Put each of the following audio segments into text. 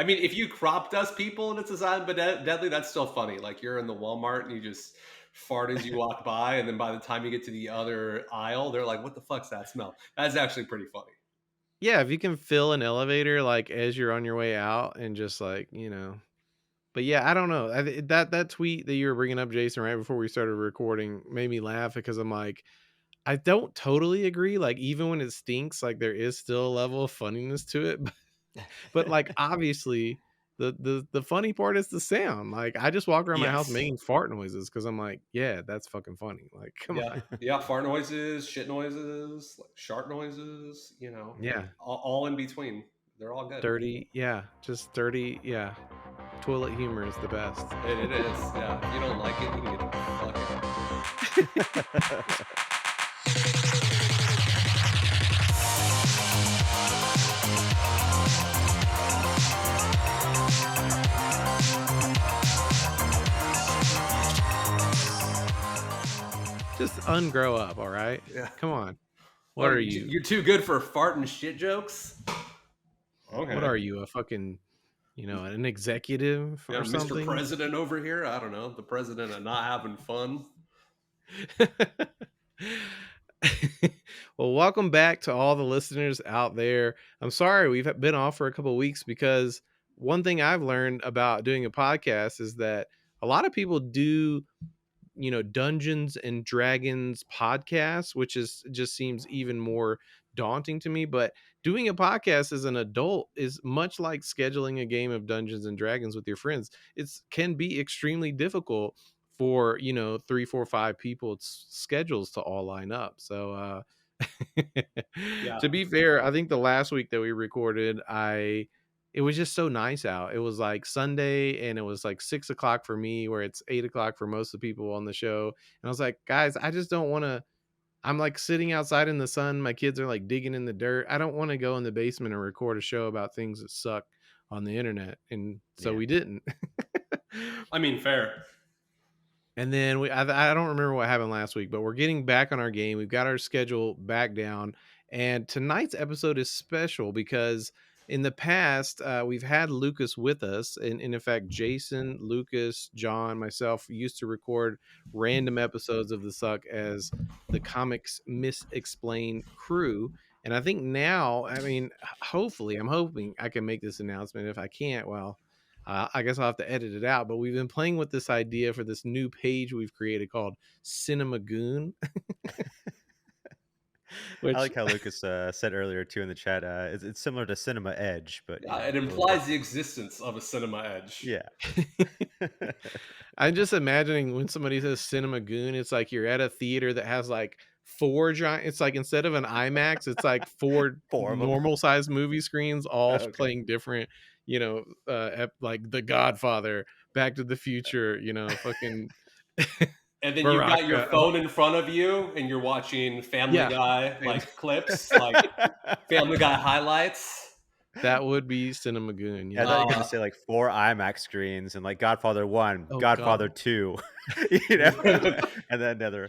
I mean, if you crop dust people and it's a silent but deadly, that's still funny. Like you're in the Walmart and you just fart as you walk by, and then by the time you get to the other aisle, they're like, "What the fuck's that smell?" That's actually pretty funny. Yeah, if you can fill an elevator like as you're on your way out and just like, but yeah, I don't know. That tweet that you were bringing up, Jason, right before we started recording made me laugh because I'm like, I don't totally agree. Like, even when it stinks, like there is still a level of funniness to it. But like obviously the funny part is the sound. Like I just walk around my house Yes. making fart noises because I'm like, yeah, that's fucking funny. Like, come Yeah. on. Yeah. Fart noises, shit noises, like sharp noises. Yeah. All in between. They're all good. Dirty, yeah. Just dirty, yeah. Toilet humor is the best. It is. Yeah. If you don't like it, you can get the fuck out. Just ungrow up, all right? Yeah. Come on. What What? are you? You're too good for fart and shit jokes. What Okay. are you? A fucking, an executive Yeah, or Mr. something? President over here. I don't know. The president of not having fun. Well, welcome back to all the listeners out there. I'm sorry we've been off for a couple of weeks because one thing I've learned about doing a podcast is that a lot of people do, Dungeons and Dragons podcasts, which is just seems even more daunting to me. But doing a podcast as an adult is much like scheduling a game of Dungeons and Dragons with your friends. It's can be extremely difficult for 3 4 5 people schedules to all line up. So Yeah. to be fair, I think the last week that we recorded, it was just so nice out. It was like Sunday and it was like 6 o'clock for me, where it's 8 o'clock for most of the people on the show. And I was like, guys, I just don't want to. I'm like sitting outside in the sun. My kids are like digging in the dirt. I don't want to go in the basement and record a show about things that suck on the internet. And so Yeah. we didn't. I mean, fair. And then I don't remember what happened last week, but we're getting back on our game. We've got our schedule back down. And tonight's episode is special because in the past, we've had Lucas with us. And in fact, Jason, Lucas, John, myself used to record random episodes of The Suck as the Comics Misexplained crew. And I think now, I mean, hopefully, I'm hoping I can make this announcement. If I can't, well, I guess I'll have to edit it out, but we've been playing with this idea for this new page we've created called Cinema Goon, I which like how Lucas said earlier too in the chat. It's similar to Cinema Edge, but Yeah, it a little bit. implies the existence of a cinema edge. Yeah. I'm just imagining when somebody says Cinema Goon, it's like you're at a theater that has like four giant, it's like instead of an IMAX, it's like four Four of them. normal sized movie screens, all Okay. playing different, like The Godfather, Back to the Future, fucking And then you've got your Baraka. phone in front of you and you're watching Family Yeah. Guy like clips, like Family Guy highlights. That would be Cinema Goon. Yeah, I thought you were going to say like 4 IMAX screens and like Godfather 1, Oh, Godfather God. 2, and then another.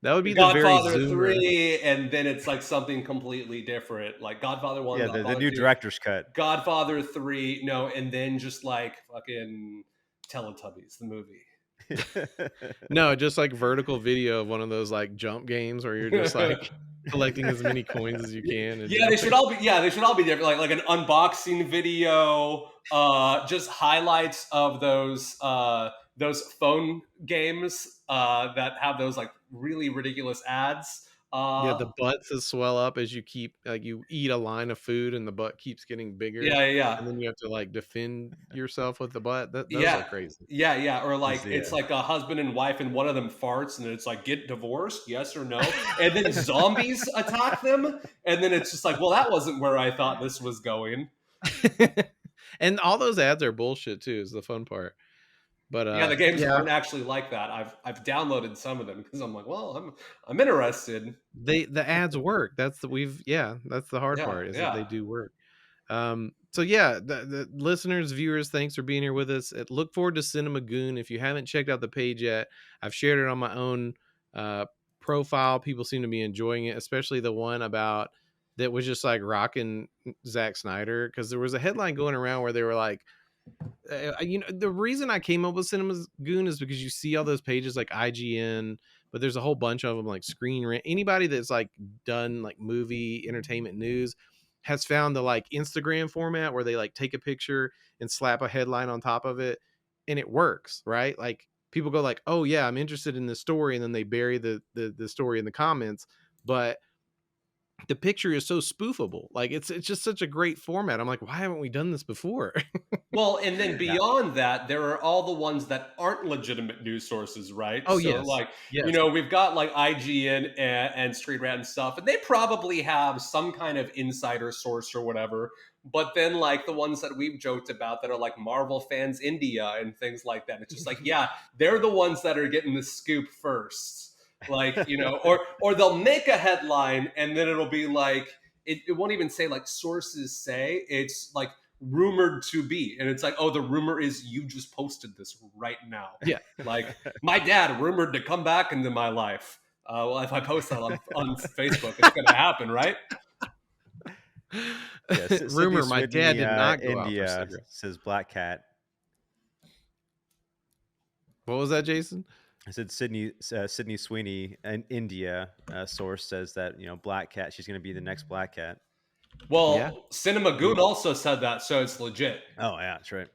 That would be the very Godfather Zoomer. 3, and then it's like something completely different. Like Godfather 1, Yeah, Godfather the new 2, director's cut. Godfather 3, no, and then just like fucking Teletubbies, the movie. No, just like vertical video of one of those like jump games where you're just like collecting as many coins as you can. And Yeah, they should all be. Yeah, they should all be different. Like an unboxing video, just highlights of those phone games that have those like really ridiculous ads. yeah, the butts that swell up as you keep like you eat a line of food and the butt keeps getting bigger. Yeah. And then you have to like defend yourself with the butt. Those are Yeah, crazy. yeah. Or like Yeah. it's like a husband and wife, and one of them farts, and it's like get divorced, yes or no, and then zombies attack them, and then it's just like, well, that wasn't where I thought this was going. And all those ads are bullshit too, is the fun part. But Yeah, the games yeah, aren't actually like that. I've downloaded some of them because I'm like, well, I'm interested. the ads work. That's the hard part is that they Yeah. do work. So yeah, the listeners, viewers, thanks for being here with us. Look forward to Cinema Goon. If you haven't checked out the page yet, I've shared it on my own profile. People seem to be enjoying it, especially the one about that was just like rocking Zack Snyder, because there was a headline going around where they were like, the reason I came up with Cinema Goon is because you see all those pages like IGN, but there's a whole bunch of them like Screen Rant. Anybody that's like done like movie entertainment news has found the like Instagram format where they like take a picture and slap a headline on top of it, and it works, right? Like people go like, "Oh yeah, I'm interested in this story," and then they bury the story in the comments, but the picture is so spoofable. Like it's just such a great format. I'm like, why haven't we done this before? Well, and then Yeah. beyond that, there are all the ones that aren't legitimate news sources, right? Oh So, yes, like, yes, we've got like IGN and Street Rant and stuff, and they probably have some kind of insider source or whatever. But then, like, the ones that we've joked about that are like Marvel fans India and things like that, it's just like, yeah, they're the ones that are getting the scoop first. Like, or they'll make a headline and then it'll be like, it won't even say like sources say, it's like rumored to be, and it's like, oh, the rumor is you just posted this right now. yeah. Like, my dad rumored to come back into my life. Well, if I post that on Facebook, it's gonna happen, right? Yeah, Sydney Rumor: my dad Sweeney, did not go out for India cigarettes. says Black Cat. What was that, Jason? I said Sydney Sweeney, an India source says that Black Cat. She's going to be the next Black Cat. Yeah. Well, Cinema Goon also said that, so it's legit. Oh yeah, that's right.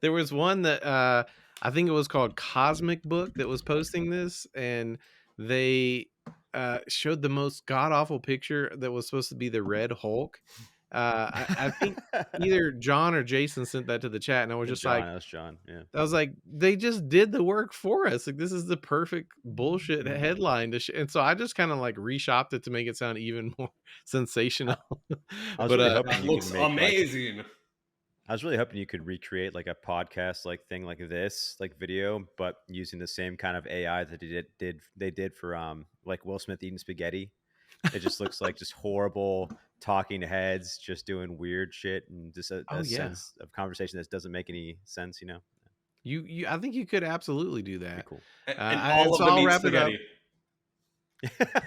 There was one that I think it was called Cosmic Book that was posting this, and they showed the most god awful picture that was supposed to be the Red Hulk. I think either John or Jason sent that to the chat, and I was just John, like, that was John. Yeah. I was like, they just did the work for us. Like, this is the perfect bullshit headline and so I just kind of like reshopped it to make it sound even more sensational. I was But really hoping That you could looks make like amazing. I was really hoping you could recreate like a podcast like thing like this, like video, but using the same kind of AI that they did for like Will Smith eating spaghetti. It just looks like just horrible talking heads, just doing weird shit, and just oh a yeah, sense of conversation that doesn't make any sense. you I think you could absolutely do Be that. cool. And And all so of them I'll eat wrap it up. spaghetti.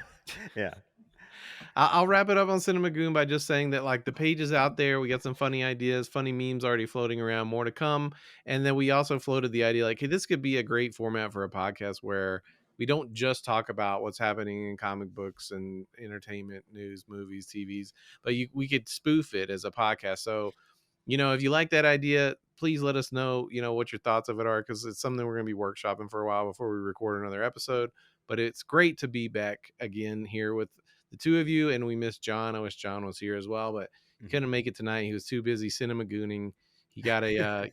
Yeah. I'll wrap it up on Cinema Goon by just saying that like the page is out there. We got some funny ideas, funny memes already floating around, more to come. And then we also floated the idea like, hey, this could be a great format for a podcast where we don't just talk about what's happening in comic books and entertainment, news, movies, TVs, but we could spoof it as a podcast. So, if you like that idea, please let us know, what your thoughts of it are, because it's something we're going to be workshopping for a while before we record another episode. But it's great to be back again here with the two of you, and we miss John. I wish John was here as well, but he couldn't make it tonight. He was too busy cinema gooning. He got a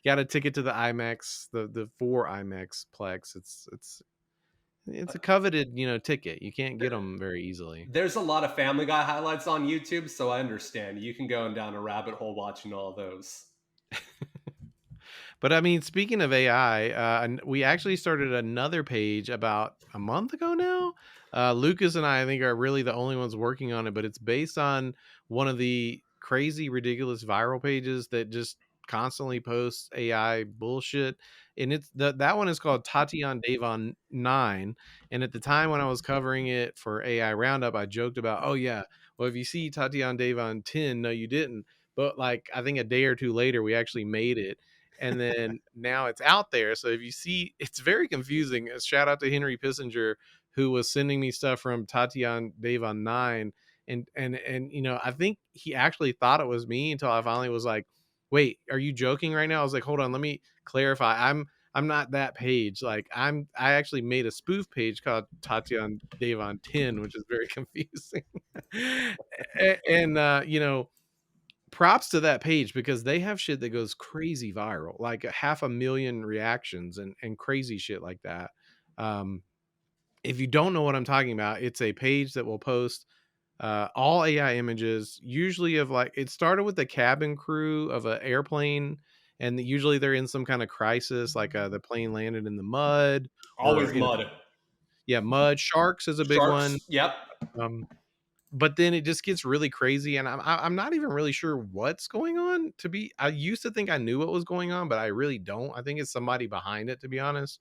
got a ticket to the IMAX, the 4 IMAX Plex. It's a coveted ticket. You can't get them very easily. There's a lot of Family Guy highlights on YouTube, so I understand. You can go down a rabbit hole watching all those. But I mean, speaking of AI, we actually started another page about a month ago now. Lucas and I think, are really the only ones working on it, but it's based on one of the crazy, ridiculous viral pages that just constantly posts AI bullshit. And that one is called Tatiana Devon 9. And at the time when I was covering it for AI Roundup, I joked about, oh yeah, well, if you see Tatiana Devon 10, no, you didn't. But like, I think a day or two later, we actually made it, and then now it's out there. So if you see, it's very confusing. Shout out to Henry Pissinger, who was sending me stuff from Tatiana Devon 9. And I think he actually thought it was me until I finally was like, wait, are you joking right now? I was like, hold on, let me clarify. I'm not that page. Like I actually made a spoof page called Tatiana Devon 10, which is very confusing. And props to that page, because they have shit that goes crazy viral, like 500,000 reactions and crazy shit like that. If you don't know what I'm talking about, it's a page that will post all AI images, usually of like, it started with the cabin crew of an airplane, and usually they're in some kind of crisis, like the plane landed in the mud, or Always mud. yeah, mud. Sharks is a big one. Sharks, yep. But then it just gets really crazy, and I'm not even really sure what's going on. I used to think I knew what was going on, but I really don't. I think it's somebody behind it, to be honest.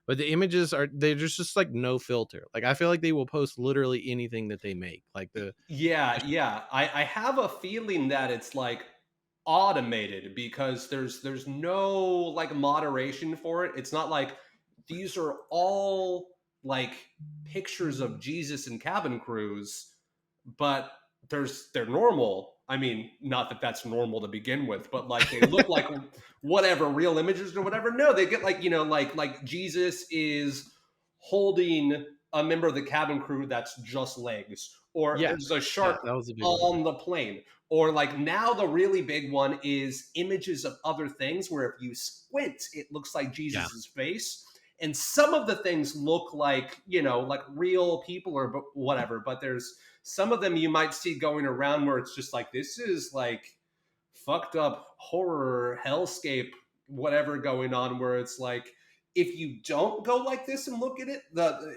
but the images are they're just like no filter. Like I feel like they will post literally anything that they make. Like the Yeah, yeah. I have a feeling that it's like automated because there's no like moderation for it. It's not like these are all like pictures of Jesus and cabin crews, but they're normal. I mean, not that that's normal to begin with, but like they look like whatever real images or whatever. No, they get like like Jesus is holding a member of the cabin crew that's just legs, or yeah, there's a yeah, shark that was a big one. on the plane, or like now the really big one is images of other things where if you squint, it looks like Yeah. Jesus's face. And some of the things look like, like real people or whatever, but there's some of them you might see going around where it's just like, this is like fucked up horror, hellscape, whatever going on, where it's like, if you don't go like this and look at it,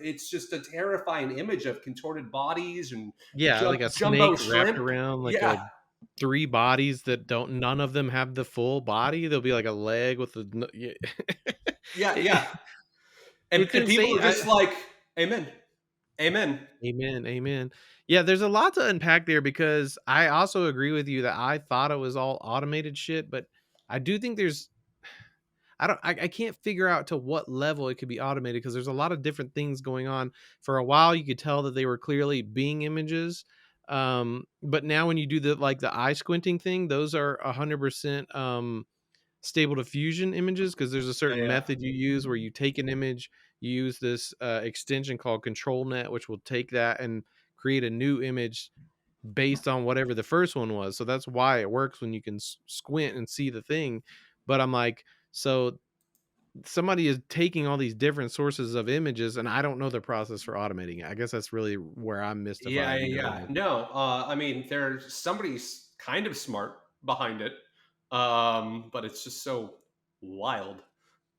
it's just a terrifying image of contorted bodies and Yeah, like a jumbo snake wrapped shrimp. around like Yeah, a 3 bodies that don't none of them have the full body. There'll be like a leg with a yeah. yeah, It yeah. And it's and people insane. are just like, amen, amen. Amen, amen. Yeah, there's a lot to unpack there because I also agree with you that I thought it was all automated shit, but I do think there's I can't figure out to what level it could be automated because there's a lot of different things going on. For a while, you could tell that they were clearly Bing images, but now when you do the eye squinting thing, those are 100% stable diffusion images because there's a certain Yeah, method you use where you take an image, you use this extension called Control Net, which will take that and create a new image based on whatever the first one was. So that's why it works when you can squint and see the thing. But I'm like, so somebody is taking all these different sources of images, and I don't know the process for automating it. I guess that's really where I'm yeah, mystified. yeah, You know, yeah. like No, I mean, there's somebody's kind of smart behind it, but it's just so wild.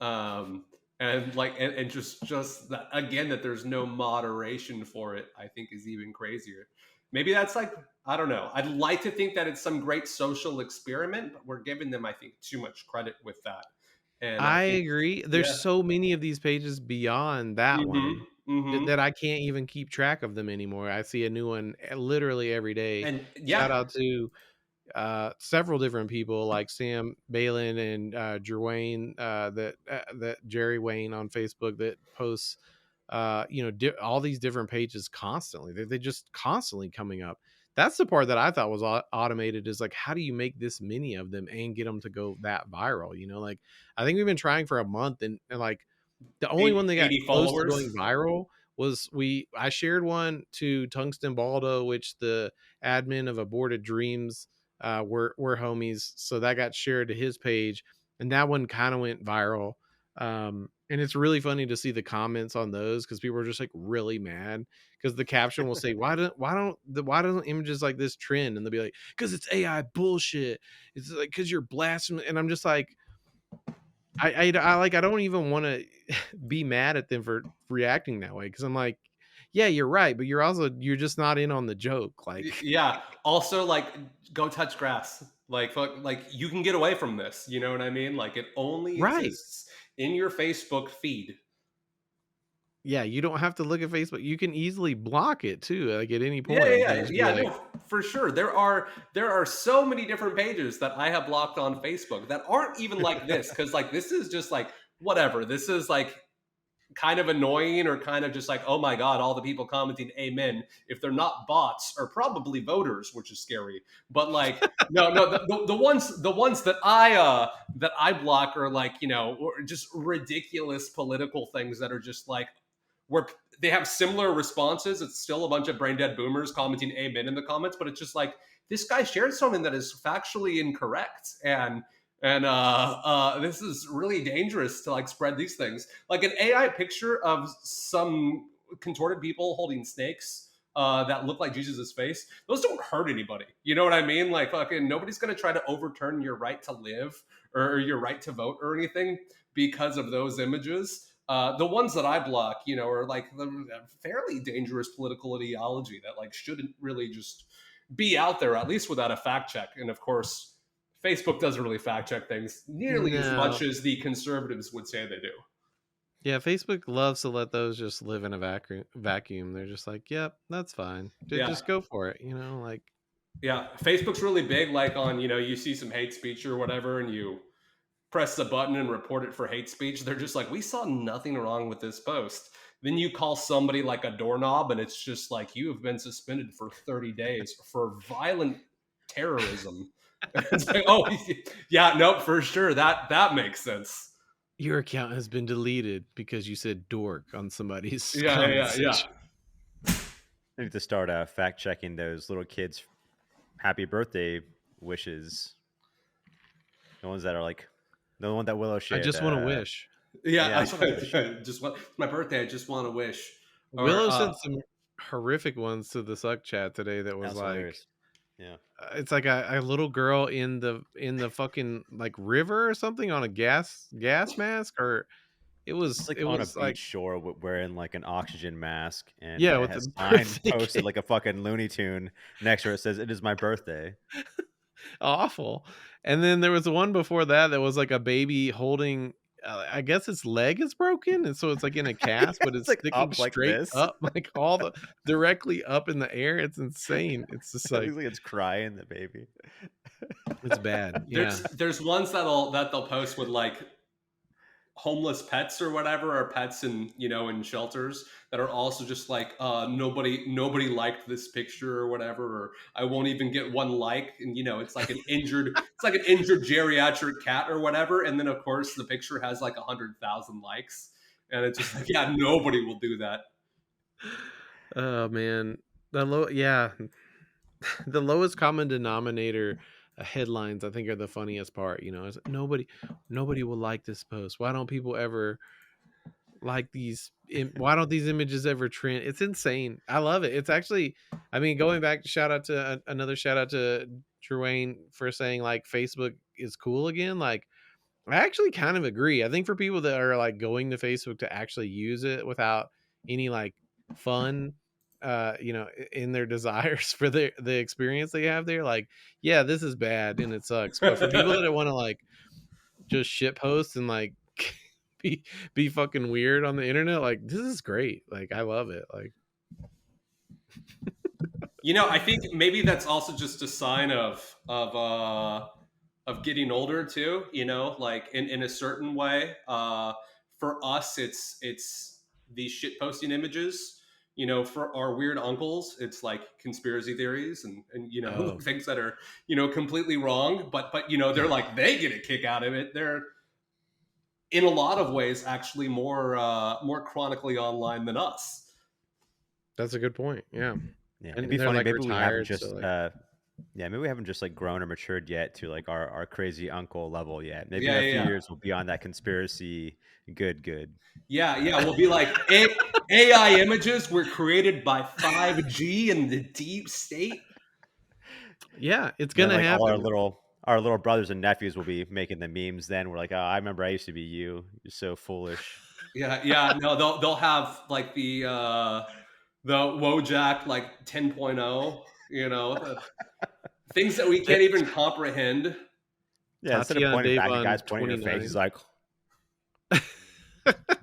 And like, and just that again, that there's no moderation for it, I think is even crazier. Maybe that's like, I don't know. I'd like to think that it's some great social experiment, but we're giving them, I think, too much credit with that. And I I think, agree. yeah. There's so many of these pages beyond that Mm-hmm. one Mm-hmm. that I can't even keep track of them anymore. I see a new one literally every day. And Shout yeah, out to several different people like Sam Balin and that Jerry Wayne on Facebook that posts all these different pages constantly. They just constantly coming up. That's the part that I thought was automated is like, how do you make this many of them and get them to go that viral? Like I think we've been trying for a month and like the only one that got 80 close to followers. going viral was I shared one to Tungsten Baldo, which the admin of Aborted Dreams we're homies. So that got shared to his page, and that one kind of went viral. And it's really funny to see the comments on those because people are just like really mad because the caption will say, why don't images like this trend? And they'll be like, because it's AI bullshit. It's like because you're blasphemous. And I'm just like, I don't even want to be mad at them for reacting that way because I'm like, yeah, you're right, but you're just not in on the joke. Like, Yeah. Also, like, go touch grass. Like, fuck, like you can get away from this. You know what I mean? Like, it only right. exists in your Facebook feed. Yeah, you don't have to look at Facebook. You can easily block it too. Like at any Yeah, point, you yeah, can yeah, just be yeah. like, No, for sure. There are so many different pages that I have blocked on Facebook that aren't even like this, because like this is just like whatever. This is like kind of annoying, or kind of just like, oh my god, all the people commenting amen, if they're not bots, are probably voters, which is scary. But like, no, the ones that I block are like, or just ridiculous political things that are just like, where they have similar responses. It's still a bunch of brain dead boomers commenting amen in the comments, but it's just like, this guy shared something that is factually incorrect, and this is really dangerous to like spread these things. Like an AI picture of some contorted people holding snakes that look like Jesus's face. Those don't hurt anybody. You know what I mean? Like fucking nobody's gonna try to overturn your right to live, or your right to vote or anything because of those images. The ones that I block, are like the fairly dangerous political ideology that like shouldn't really just be out there, at least without a fact check. And of course, Facebook doesn't really fact check things nearly as much no. as the conservatives would say they do. Yeah, Facebook loves to let those just live in a vacuum. They're just like, "Yep, that's fine. Yeah. Just go for it." You know, like Yeah. Facebook's really big, like on, you see some hate speech or whatever, and you press the button and report it for hate speech. They're just like, we saw nothing wrong with this post. Then you call somebody like a doorknob, and it's just like, you have been suspended for 30 days for violent terrorism. It's like, oh, yeah, nope, for sure. That makes sense. your account has been deleted because you said dork on somebody's Yeah, yeah, comment yeah, yeah. section. I need to start fact checking those little kids' happy birthday wishes. The ones that are like the one that Willow I shared. just want to wish. Yeah, I Yeah, just want to wish. just want it's my birthday. I just want to wish. Or Willow sent some horrific ones to the suck chat today that was That's like hilarious. Yeah, it's like a little girl in the fucking like river or something on a gas mask, or it it's was like it on a was like beach shore wearing like an oxygen mask, and yeah, it with the has sign birthday posted cake. like a fucking Looney Tune next to it. It says, "It is my birthday." Awful. And then there was the one before that that was like a baby holding I guess its leg is broken, and so it's like in a cast, but It's it's like sticking up like straight this. up, like all the directly up in the air. It's insane. It's just It like looks like it's crying, the baby. it's bad. Yeah. there's ones that they'll post with like homeless pets or whatever, or pets in, in shelters, that are also just like, nobody liked this picture or whatever, or I won't even get one like. And it's like an injured geriatric cat or whatever, and then of course the picture has like 100,000 likes, and it's just like, yeah, nobody will do that. Oh man. Yeah, the lowest common denominator headlines I think are the funniest part, is nobody will like this post. Why don't people ever like why don't these images ever trend? It's insane. I love it. It's actually, I mean, going back, shout out to another shout out to Jerwayne for saying like Facebook is cool again. Like I actually kind of agree. I think for people that are like going to Facebook to actually use it without any like fun in their desires for the experience they have there, like, yeah, this is bad and it sucks. But for people that want to like just shit post and like be fucking weird on the internet, like this is great. Like I love it. Like I think maybe that's also just a sign of getting older too. Like in a certain way. For us, it's these shit posting images. For our weird uncles, it's like conspiracy theories and oh things that are completely wrong. But they're like, they get a kick out of it. They're in a lot of ways actually more chronically online than us. that's a good point. Yeah. Yeah, And it'd be they're funny. like Maybe we haven't retired, so just like yeah, maybe we haven't just like grown or matured yet to like our crazy uncle level yet. Maybe in Yeah, a yeah, few yeah. years we'll be on that conspiracy good. Yeah, Uh, yeah. We'll be like, AI images were created by 5G in the deep state. yeah, it's then gonna like all happen. our little brothers and nephews will be making the memes. Then we're like, oh, I remember I used to be you. You're so foolish. Yeah, yeah. No, they'll have like the Wojak like 10.0. The things that we can't even comprehend. Yeah, instead of Tatiana pointing back at Devon guys pointing at your face, he's 29. like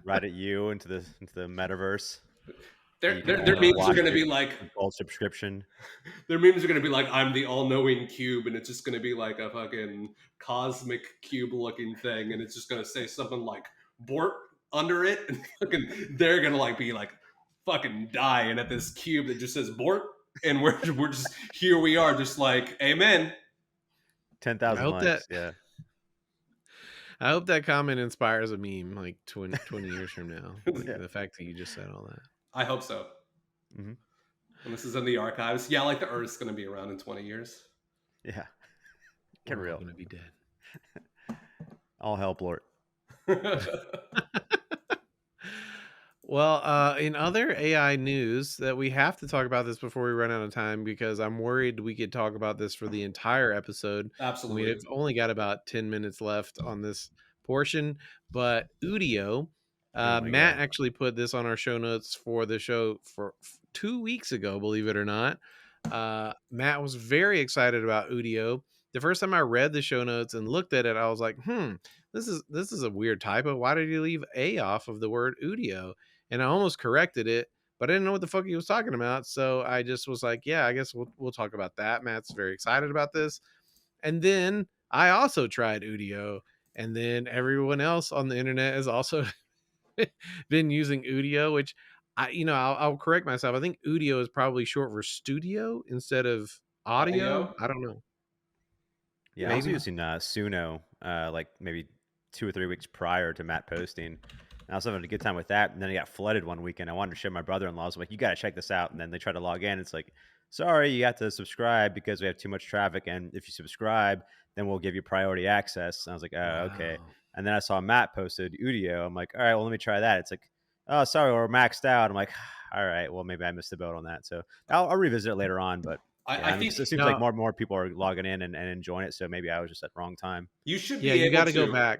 right at you into the metaverse. And Their you can their, their only memes are watch going to it be like with gold subscription. their memes are going to be like, I'm the all-knowing cube, and it's just going to be like a fucking cosmic cube-looking thing, and it's just going to say something like "Bort" under it, and fucking they're going to like be like fucking dying at this cube that just says "Bort," and we're just here. We are just like, Amen. Ten I thousand hope that likes. Yeah. I hope that comment inspires a meme like 20 years from now. Like Yeah. the fact that you just said all that. I hope so. Hmm. And this is in the archives. Yeah, like the Earth's going to be around in 20 years. Yeah. Get We're all real. gonna be dead. All hell, Blort. Well, in other AI news that we have to talk about this before we run out of time because I'm worried we could talk about this for the entire episode. Absolutely. We've only got about 10 minutes left on this portion, but Udio, Oh my Matt god. actually put this on our show notes for the show for 2 weeks ago, believe it or not. Matt was very excited about Udio. The first time I read the show notes and looked at it, I was like, this this is a weird typo. Why did he leave a off of the word udio? And I almost corrected it, but I didn't know what the fuck he was talking about. So I just was like, yeah, I guess we'll talk about that. Matt's very excited about this. And then I also tried udio, and then everyone else on the internet has also been using udio, which I'll correct myself. I think udio is probably short for studio instead of audio. Audio. I don't know. Yeah, I was Maybe. using Suno like maybe 2 or 3 weeks prior to Matt posting. And I was having a good time with that. And then I got flooded one weekend. I wanted to show my brother-in-law. I was like, you got to check this out. And then they tried to log in. It's like, sorry, you have to subscribe because we have too much traffic. And if you subscribe, then we'll give you priority access. And I was like, oh, okay. Wow. And then I saw Matt posted Udio. I'm like, all right, well, let me try that. It's like, oh, sorry, we're maxed out. I'm like, all right, well, maybe I missed the boat on that. So I'll revisit it later on. But yeah, I I mean, think so it seems like No, more people are logging in and enjoying it. So maybe I was just at the wrong time. you should yeah, be you able got to go to. back.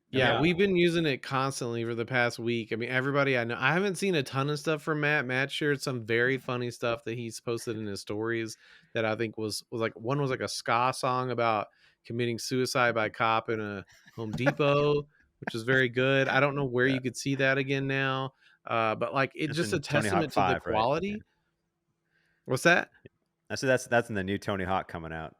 Yeah, Okay. Yeah. we've been using it constantly for the past week. I mean, everybody I know, I haven't seen a ton of stuff from Matt. Matt shared some very funny stuff that he's posted in his stories that I think was like one was like a ska song about committing suicide by cop in a Home Depot, which is very good. I don't know where Yeah. you could see that again now. But like it's That's just a in Tony Hawk testament to the 5, right? Yeah. quality. What's that? I said that's in the new Tony Hawk coming out.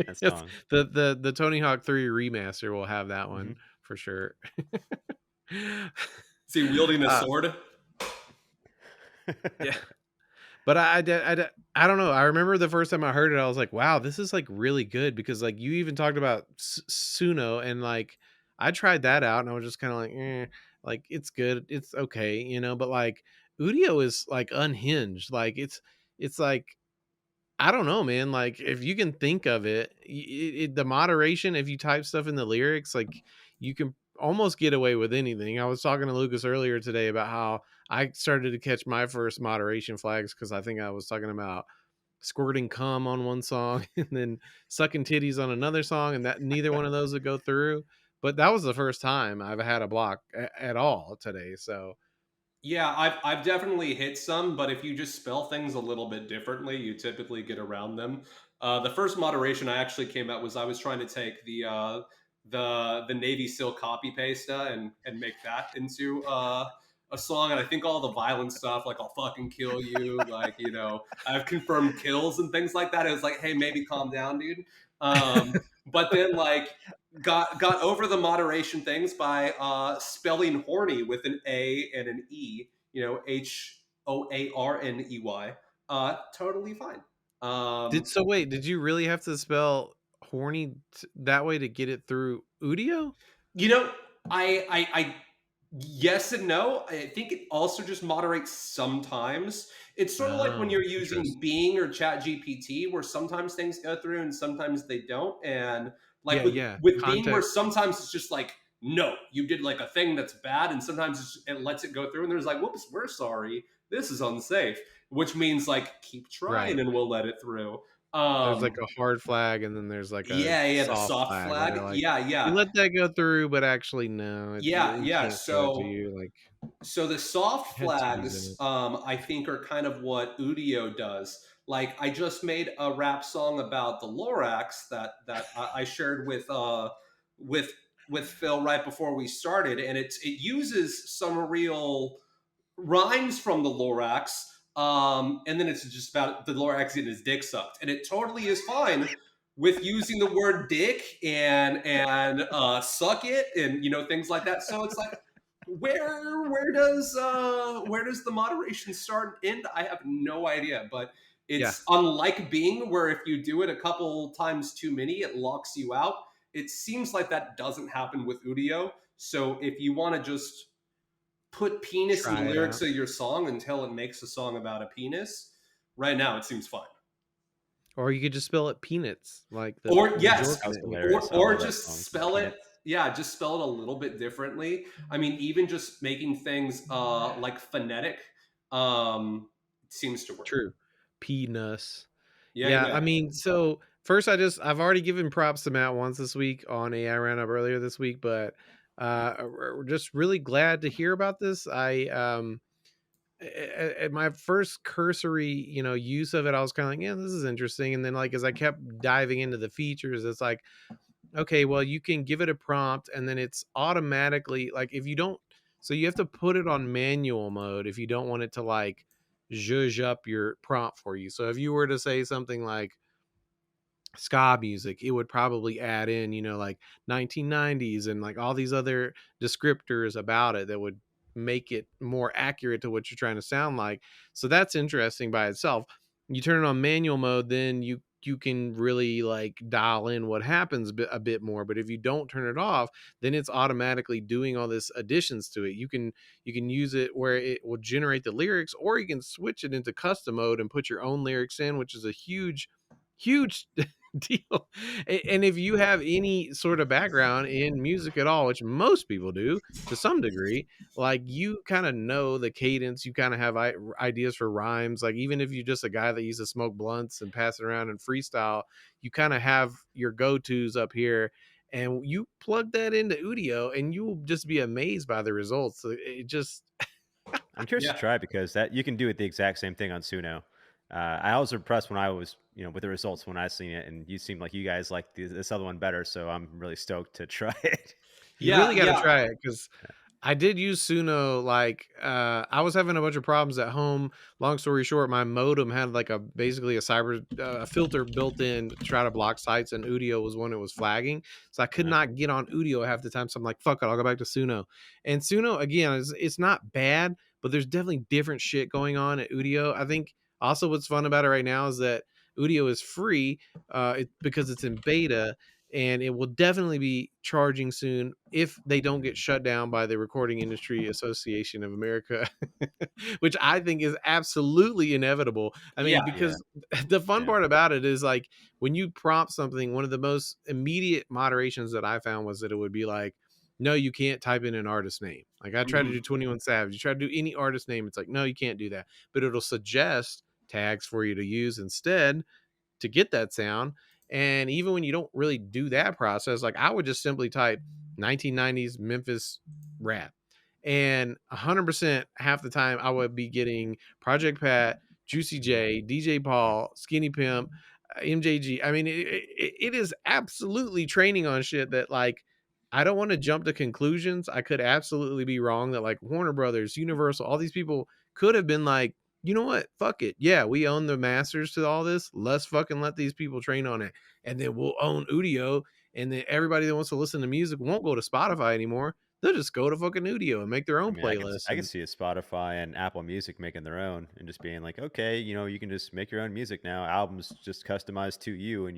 That Yes, song. the Tony Hawk 3 remaster will have that one Mhm. for sure. See, wielding a uh, sword. yeah, but I don't know. I remember the first time I heard it, I was like, "Wow, this is like really good." Because like you even talked about Suno, and like I tried that out, and I was just kind of like it's good, it's okay, But like Udio is like unhinged. Like it's like I don't know, man. Like, if you can think of it, the moderation, if you type stuff in the lyrics, like, you can almost get away with anything. I was talking to Lucas earlier today about how I started to catch my first moderation flags because I think I was talking about squirting cum on one song and then sucking titties on another song, and that neither one of those would go through. But that was the first time I've had a block at all today. So, Yeah, I've definitely hit some, but if you just spell things a little bit differently, you typically get around them. The first moderation I actually came at was I was trying to take the Navy SEAL copy paste and make that into a song, and I think all the violent stuff like "I'll fucking kill you," like I've confirmed kills and things like that. It was like, hey, maybe calm down, dude. But then got over the moderation things by spelling horny with an A and an E, HOARNEY. Totally fine. did Um, so wait, did you really have to spell horny that way to get it through Udio? you know, I yes and no. I think it also just moderates sometimes. It's sort of like when Oh, you're using interesting. Bing or Chat GPT, where sometimes things go through and sometimes they don't. And like Yeah, with yeah. with Bing, where Context. sometimes it's just like, no, you did like a thing that's bad, and sometimes it lets it go through, and there's like, whoops, we're sorry, this is unsafe, which means like keep trying Right. and we'll let it through. There's like Um, a hard flag and then there's like a yeah, the soft soft flag where they're flag. like, Yeah, we yeah, let that go through, but actually no, yeah, we yeah. can't show it to you. Like So the soft it had titties in flags, it. I think, are kind of what Udio does. Like I just made a rap song about the Lorax that I shared with with Phil right before we started, and it uses some real rhymes from the Lorax, and then it's just about the Lorax getting his dick sucked, and it totally is fine with using the word dick and suck it and things like that. So it's like where does the moderation start and end? I have no idea, but Yeah, it's unlike Bing, where if you do it a couple times too many, it locks you out. It seems like that doesn't happen with Udio. So if you want to just put penis in the try it lyrics out. of your song until it makes a song about a penis, right now it seems fine. Or you could just spell it peanuts, like Or the yes, Bjork That was man. hilarious. I or love that just song. spell it. Peanuts. Yeah, just spell it a little bit differently. I mean, even just making things like phonetic seems to work. True. Peanuts. Yeah, Yeah, I yeah. mean, so first I've already given props to Matt once this week on AI Roundup earlier this week, but we're just really glad to hear about this. I at my first cursory, use of it, I was kind of like, yeah, this is interesting. And then like as I kept diving into the features, it's like okay, well, you can give it a prompt and then it's automatically like if you don't, so you have to put it on manual mode if you don't want it to like zhuzh up your prompt for you. So if you were to say something like ska music, it would probably add in, like 1990s and like all these other descriptors about it that would make it more accurate to what you're trying to sound like. So that's interesting by itself. You turn it on manual mode, then you can really like dial in what happens a bit more. But if you don't turn it off, then it's automatically doing all this additions to it. You can use it where it will generate the lyrics, or you can switch it into custom mode and put your own lyrics in, which is a huge deal. And if you have any sort of background in music at all, which most people do to some degree, like you kind of know the cadence, you kind of have ideas for rhymes. Like even if you're just a guy that used to smoke blunts and pass it around and freestyle, you kind of have your go tos up here. And you plug that into Udio, and you will just be amazed by the results. So it just, I'm curious to Yeah. try because that you can do it the exact same thing on Suno. I was impressed when I was, with the results when I seen it, and you seemed like you guys like this other one better. So I'm really stoked to try it. you Yeah, really got to yeah. try it because I did use Suno, like, I was having a bunch of problems at home. Long story short, my modem had like basically a a filter built in to try to block sites, and Udio was when it was flagging. So I could Uh-huh. not get on Udio half the time. So I'm like, fuck it, I'll go back to Suno. And Suno, again, it's not bad, but there's definitely different shit going on at Udio. I think also what's fun about it right now is that Udio is free because it's in beta, and it will definitely be charging soon if they don't get shut down by the Recording Industry Association of America, which I think is absolutely inevitable. I Yeah. mean, Yeah, because the fun yeah. part about it is like when you prompt something, one of the most immediate moderations that I found was that it would be like, no, you can't type in an artist name. Like I tried to do Mhm. 21 Savage, you try to do any artist name, it's like, no, you can't do that. But it'll suggest tags for you to use instead to get that sound. And even when you don't really do that process, like I would just simply type 1990s Memphis rap. And 100% half the time I would be getting Project Pat, Juicy J, DJ Paul, Skinny Pimp, MJG. I mean, it is absolutely training on shit that like I don't want to jump to conclusions. I could absolutely be wrong that like Warner Brothers, Universal, all these people could have been like, you know what? Fuck it. Yeah, we own the masters to all this. Let's fucking let these people train on it. And then we'll own Udio. And then everybody that wants to listen to music won't go to Spotify anymore. They'll just go to fucking Udio and make their I own mean, playlist. I could And see a Spotify and Apple Music making their own and just being like, okay, you can just make your own music now. Albums just customized to you, and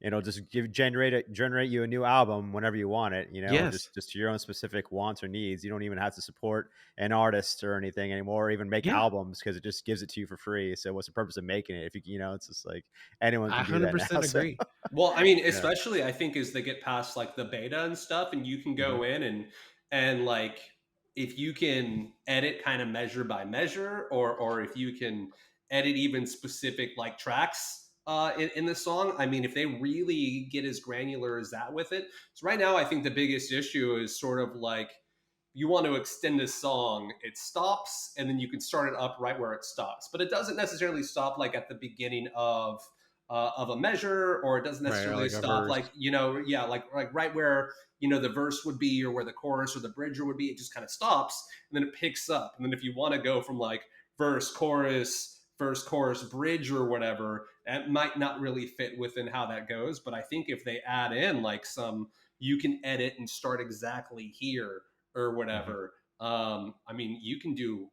it'll just generate you a new album whenever you want it. yes. Just to your own specific wants or needs. You don't even have to support an artist or anything anymore, or even make Yeah. albums because it just gives it to you for free. So what's the purpose of making it if it's just like anyone I can do that now. 100% So agree. Well, I mean, yeah. especially I think as they get past like the beta and stuff, and you can Hmm. go in and like if you can edit kind of measure by measure, or if you can edit even specific like tracks in the song. I mean, if they really get as granular as that with it. So right now, I think the biggest issue is sort of like you want to extend a song, it stops, and then you can start it up right where it stops. But it doesn't necessarily stop like at the beginning of a measure, or it doesn't Right. Or necessarily like a stop verse. like yeah, like right where the verse would be, or where the chorus or the bridge would be. It just kind of stops, and then it picks up. And then if you want to go from like verse chorus bridge or whatever, that might not really fit within how that goes. But I think if they add in like some, you can edit and start exactly here or Hmm. whatever. I mean, you can do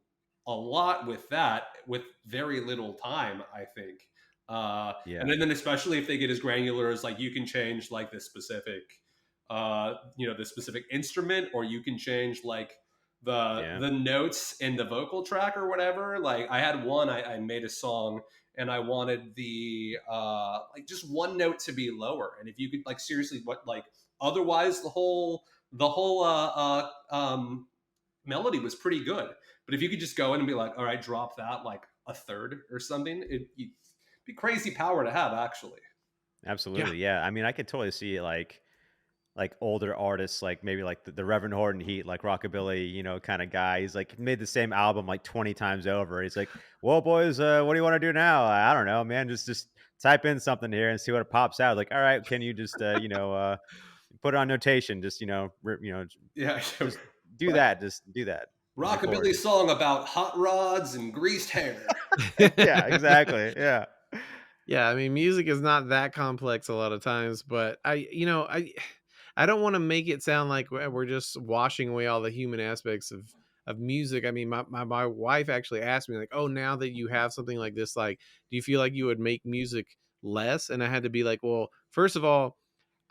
a lot with that with very little time, I think. And Yeah. then especially if they get as granular as like you can change like the specific, the specific instrument, or you can change like Yeah. the notes in the vocal track or whatever. Like I had one, I made a song and I wanted the like just one note to be lower, and if you could like seriously what like otherwise the whole melody was pretty good. But if you could just go in and be like, all right, drop that like a third or something, it'd be crazy power to have, actually. Yeah. Absolutely. Yeah. I mean, I could totally see like older artists, like maybe like the Reverend Horton Heat, like rockabilly, kind of guy. He's like made the same album like 20 times over. He's like, "Well, boys, what do you want to do now? I don't know, man. Just type in something here and see what pops out. Like, all right, can you just put it on notation? Just Yeah, just do that. Just do that. And record. rockabilly song about hot rods and greased hair. Yeah, exactly. Yeah. Yeah, I mean, music is not that complex a lot of times, but I don't want to make it sound like we're just washing away all the human aspects of music. I mean, my wife actually asked me like, "Oh, now that you have something like this, like, do you feel like you would make music less?" And I had to be like, "Well, first of all,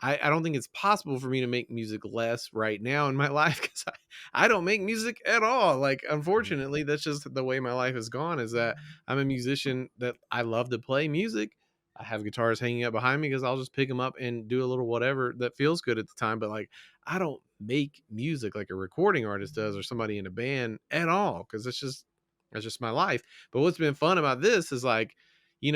I don't think it's possible for me to make music less right now in my life because I don't make music at all. Like, Mhm. unfortunately, that's just the way my life has gone, is that I'm a musician that I love to play music. I have guitars hanging up behind me because I'll just pick them up and do a little whatever that feels good at the time. But like, I don't make music like a recording artist does or somebody in a band at all because that's just my life. But what's been fun about this is like, you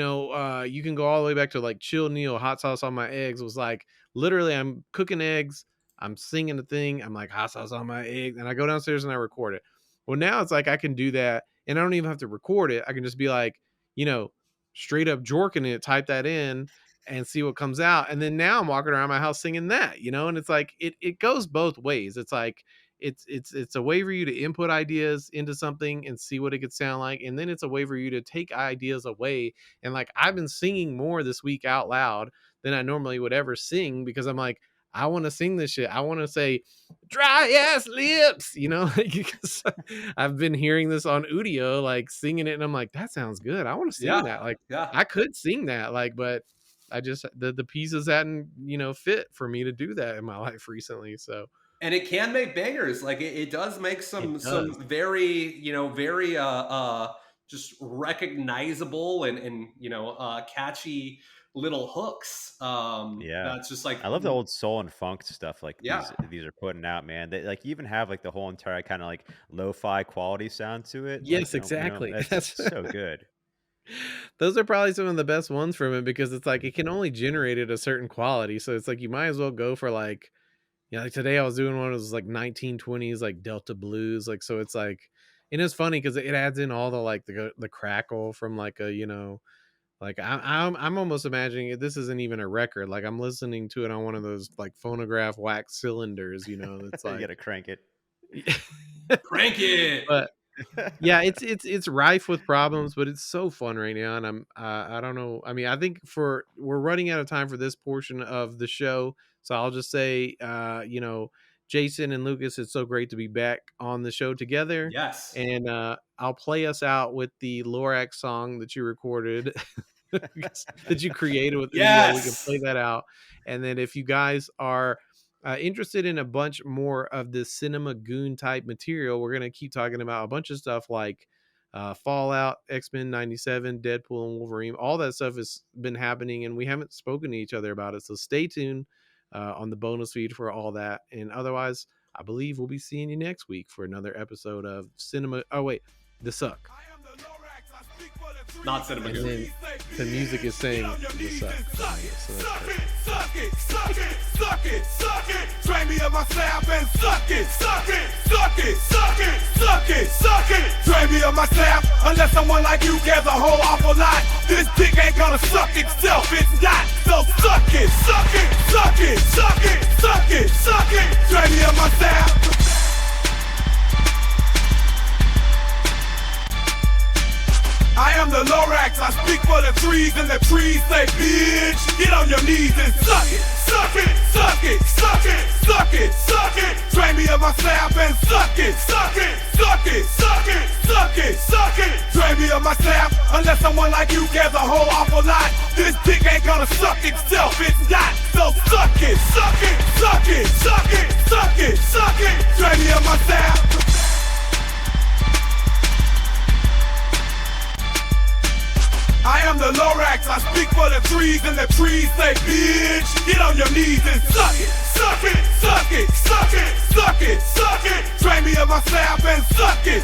can go all the way back to like Chill Neil, Hot Sauce on My Eggs was like, literally, I'm cooking eggs, I'm singing the thing, I'm like hot sauce on my eggs, and I go downstairs and I record it. Well, now it's like I can do that, and I don't even have to record it. I can just be like, you know, straight up jorking it, type that in, and see what comes out. And then now I'm walking around my house singing that, and it's like it goes both ways. It's like it's a way for you to input ideas into something and see what it could sound like, and then it's a way for you to take ideas away. And like I've been singing more this week out loud than I normally would ever sing because I'm like, I want to sing this shit. I want to say dry ass lips, like, because I've been hearing this on Udio, like singing it, and I'm like, that sounds good. I want to sing Yeah, that. Like, yeah. I could sing that, like, but I just the pieces hadn't, fit for me to do that in my life recently. So And it can make bangers. Like it does make it some does. very, very just recognizable and catchy little hooks. Yeah. That's just like I love the old soul and funk stuff like yeah. these are putting out, man. They like even have like the whole entire kind of like lo-fi quality sound to it. Like, Yes, exactly. that's That's so good. those are probably some of the best ones from it because it's like it can only generate at a certain quality. So it's like you might as well go for like, like today I was doing one that was like 1920s, like Delta blues. Like, so it's like, and it's funny because it adds in all the like the crackle from like a, like I'm almost imagining this isn't even a record. Like I'm listening to it on one of those like phonograph wax cylinders, It's You like, got to crank it. Crank it. but yeah, it's rife with problems, but it's so fun right now, and I don't know. I mean, I think we're running out of time for this portion of the show, so I'll just say, Jason and Lucas, it's so great to be back on the show together, Yes. and I'll play us out with the Lorax song that you recorded. That you created with Udio. We can Yes. play that out, and then if you guys are interested in a bunch more of this cinema goon type material, we're going to keep talking about a bunch of stuff like Fallout, X-Men 97, Deadpool and Wolverine. All that stuff has been happening and we haven't spoken to each other about it. So stay tuned on the bonus feed for all that. And otherwise, I believe we'll be seeing you next week for another episode of Cinema. Oh, wait, The Suck. Not cinema And goon. then the music is saying The Suck. So that's perfect. Suck it. Drain me of my slab and suck it. Drain me of my slab, unless someone like you cares a whole awful lot. This dick ain't gonna suck itself, it's not. So suck it. Drain me of my slab. I am the Lorax, I speak for the trees, and the trees say, bitch, get on your knees and suck it. Drain me of my slab and suck it. Drain me of my slab, unless someone like you cares a whole awful lot. This dick ain't gonna suck itself, it's not. So suck it. Drain me of my slab. I am the Lorax, I speak for the trees, and the trees say, bitch, get on your knees and suck it. Drain me of my slab and suck it.